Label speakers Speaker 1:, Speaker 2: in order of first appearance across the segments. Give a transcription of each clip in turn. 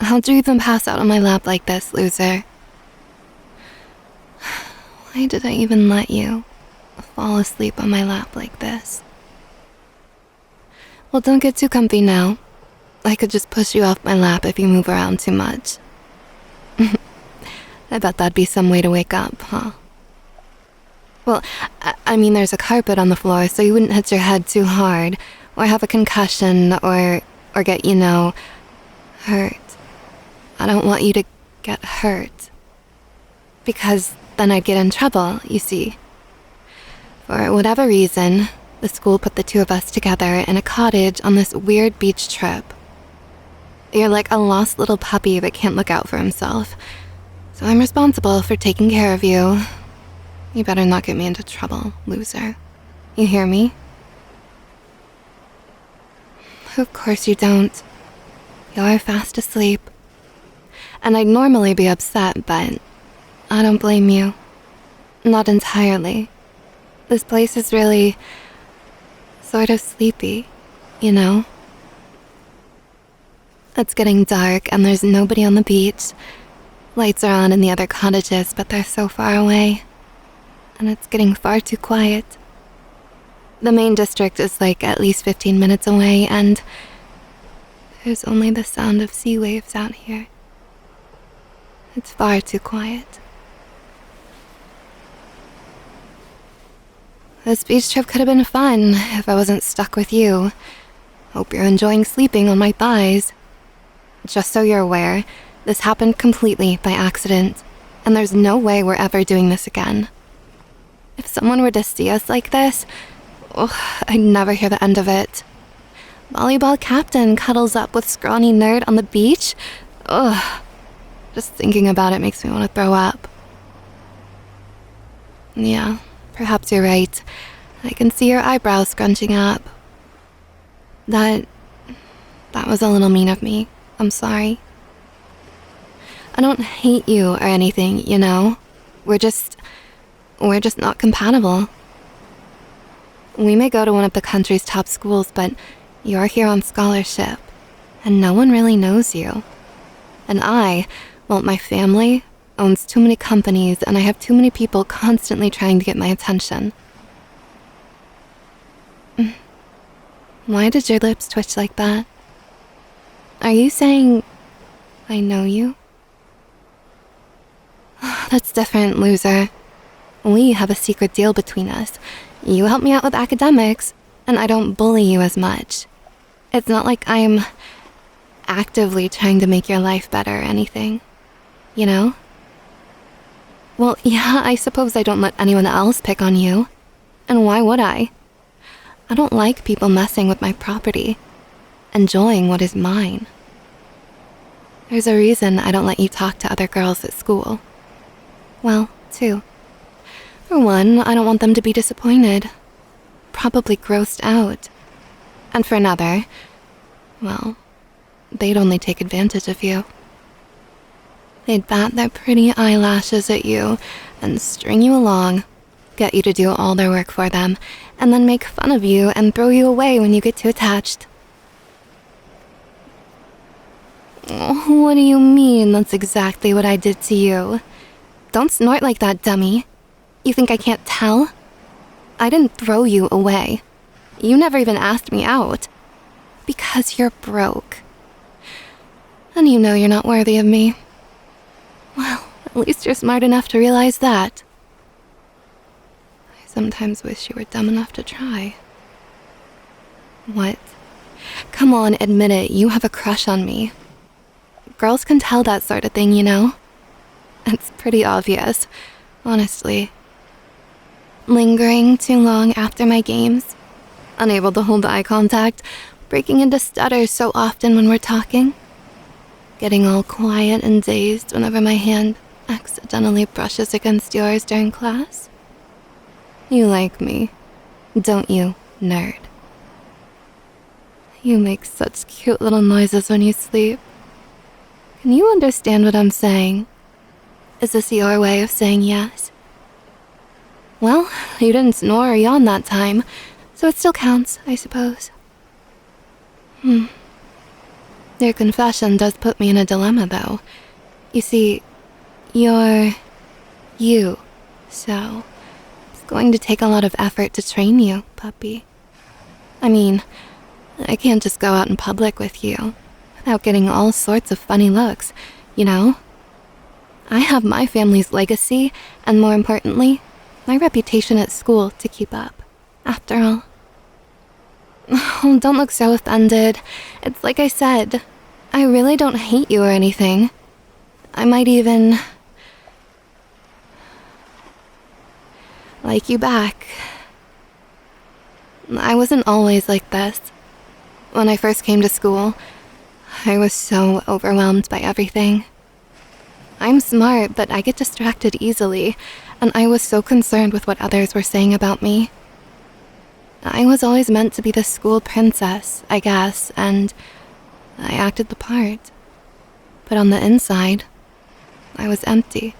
Speaker 1: How'd you even pass out on my lap like this, loser? Why did I even let you fall asleep on my lap like this? Well, don't get too comfy now. I could just push you off my lap if you move around too much. I bet that'd be some way to wake up, huh? Well, I mean, there's a carpet on the floor, so you wouldn't hit your head too hard, or have a concussion, or get, hurt. I don't want you to get hurt. Because then I'd get in trouble, you see. For whatever reason, the school put the two of us together in a cottage on this weird beach trip. You're like a lost little puppy that can't look out for himself. So I'm responsible for taking care of you. You better not get me into trouble, loser. You hear me? Of course you don't. You're fast asleep. And I'd normally be upset, but I don't blame you. Not entirely. This place is really sort of sleepy, you know? It's getting dark and there's nobody on the beach. Lights are on in the other cottages, but they're so far away. And it's getting far too quiet. The main district is like at least 15 minutes away, and there's only the sound of sea waves out here. It's far too quiet. This beach trip could have been fun if I wasn't stuck with you. Hope you're enjoying sleeping on my thighs. Just so you're aware, this happened completely by accident, and there's no way we're ever doing this again. If someone were to see us like this, I'd never hear the end of it. Volleyball captain cuddles up with scrawny nerd on the beach? Just thinking about it makes me want to throw up. Yeah, perhaps you're right. I can see your eyebrows scrunching up. That was a little mean of me. I'm sorry. I don't hate you or anything, you know? We're just not compatible. We may go to one of the country's top schools, but you're here on scholarship, and no one really knows you. And my family owns too many companies, and I have too many people constantly trying to get my attention. Why did your lips twitch like that? Are you saying I know you? That's different, loser. We have a secret deal between us. You help me out with academics, and I don't bully you as much. It's not like I'm actively trying to make your life better or anything, you know? Well, yeah, I suppose I don't let anyone else pick on you. And why would I? I don't like people messing with my property, enjoying what is mine. There's a reason I don't let you talk to other girls at school. Well, two. For one, I don't want them to be disappointed, probably grossed out. And for another, well, they'd only take advantage of you. They'd bat their pretty eyelashes at you and string you along, get you to do all their work for them, and then make fun of you and throw you away when you get too attached. What do you mean that's exactly what I did to you? Don't snort like that, dummy. You think I can't tell? I didn't throw you away. You never even asked me out. Because you're broke. And you know you're not worthy of me. Well, at least you're smart enough to realize that. I sometimes wish you were dumb enough to try. What? Come on, admit it, you have a crush on me. Girls can tell that sort of thing, you know? It's pretty obvious, honestly. Lingering too long after my games, unable to hold eye contact, breaking into stutters so often when we're talking, getting all quiet and dazed whenever my hand accidentally brushes against yours during class. You like me, don't you, nerd? You make such cute little noises when you sleep. Can you understand what I'm saying? Is this your way of saying yes? Well, you didn't snore or yawn that time, so it still counts, I suppose. Your confession does put me in a dilemma, though. You see, you're you, so it's going to take a lot of effort to train you, puppy. I mean, I can't just go out in public with you without getting all sorts of funny looks, you know? I have my family's legacy, and more importantly, my reputation at school to keep up, after all. Oh, don't look so offended. It's like I said, I really don't hate you or anything. I might even like you back. I wasn't always like this. When I first came to school, I was so overwhelmed by everything. I'm smart, but I get distracted easily, and I was so concerned with what others were saying about me. I was always meant to be the school princess, I guess, and I acted the part. But on the inside, I was empty.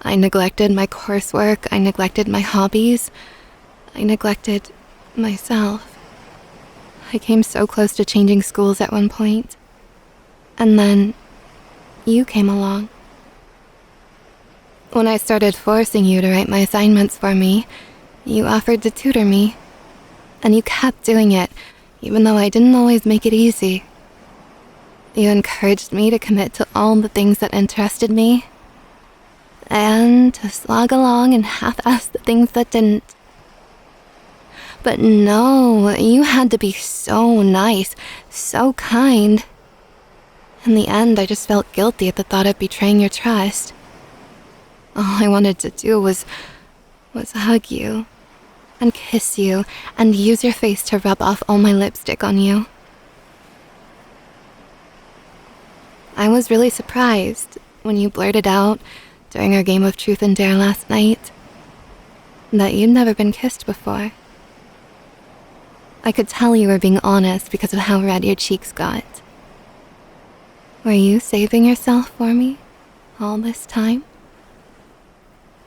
Speaker 1: I neglected my coursework, I neglected my hobbies, I neglected myself. I came so close to changing schools at one point. And then you came along. When I started forcing you to write my assignments for me, you offered to tutor me. And you kept doing it, even though I didn't always make it easy. You encouraged me to commit to all the things that interested me, and to slog along and half-ass the things that didn't. But no, you had to be so nice, so kind. In the end, I just felt guilty at the thought of betraying your trust. All I wanted to do was hug you, and kiss you, and use your face to rub off all my lipstick on you. I was really surprised when you blurted out during our game of truth and dare last night that you'd never been kissed before. I could tell you were being honest because of how red your cheeks got. Were you saving yourself for me all this time?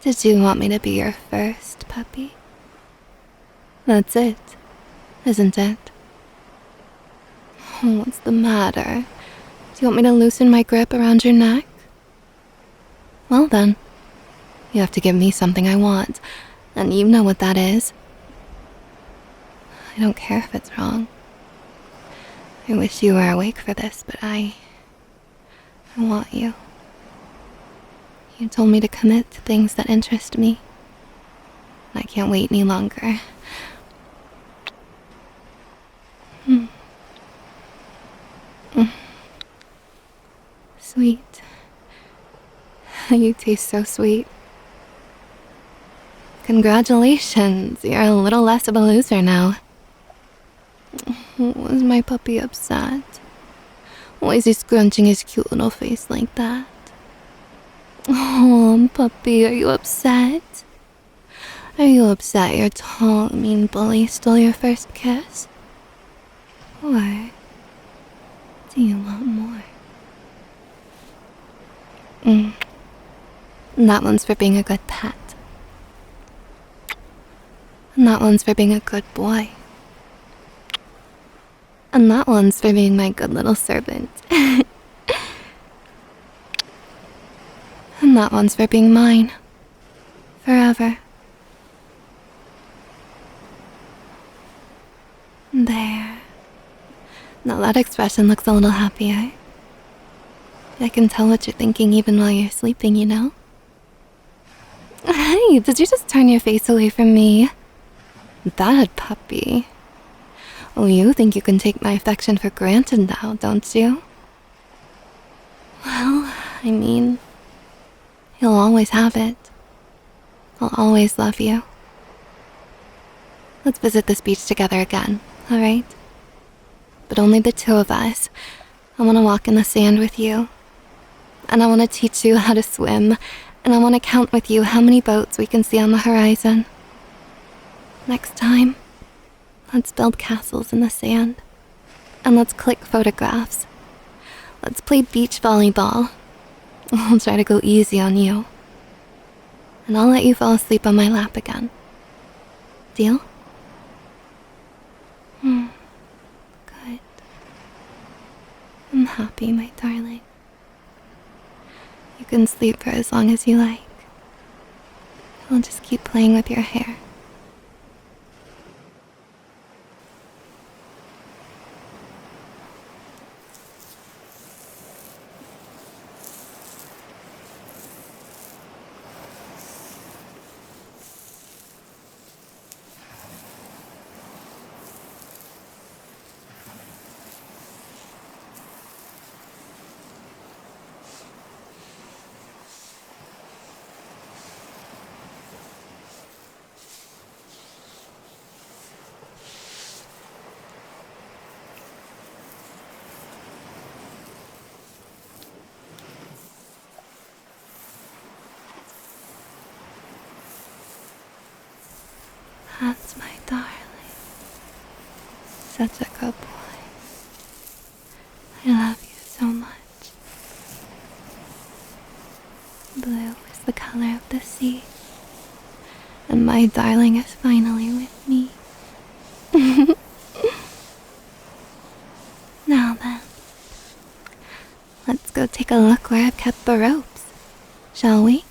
Speaker 1: Did you want me to be your first puppy? That's it, isn't it? Oh, what's the matter? Do you want me to loosen my grip around your neck? Well then, you have to give me something I want, and you know what that is. I don't care if it's wrong. I wish you were awake for this, but I want you. You told me to commit to things that interest me. I can't wait any longer. Sweet. You taste so sweet. Congratulations, you're a little less of a loser now. Was my puppy upset? Why is he scrunching his cute little face like that? Oh, puppy, are you upset? Are you upset your tall, mean bully stole your first kiss? Or do you want more? That one's for being a good pet. And that one's for being a good boy. And that one's for being my good little servant. And that one's for being mine. Forever. There. Now that expression looks a little happier. I can tell what you're thinking even while you're sleeping, you know? Hey, did you just turn your face away from me? That puppy. Oh, you think you can take my affection for granted now, don't you? Well, I mean, you'll always have it. I'll always love you. Let's visit this beach together again, alright? But only the two of us. I want to walk in the sand with you. And I want to teach you how to swim. And I want to count with you how many boats we can see on the horizon. Next time, let's build castles in the sand. And let's click photographs. Let's play beach volleyball. I'll try to go easy on you. And I'll let you fall asleep on my lap again. Deal? Good. happy, my darling. You can sleep for as long as you like. I'll just keep playing with your hair. That's my darling. Such a good boy. I love you so much. Blue is the color of the sea. And my darling is finally with me. Now then, let's go take a look where I've kept the ropes, shall we?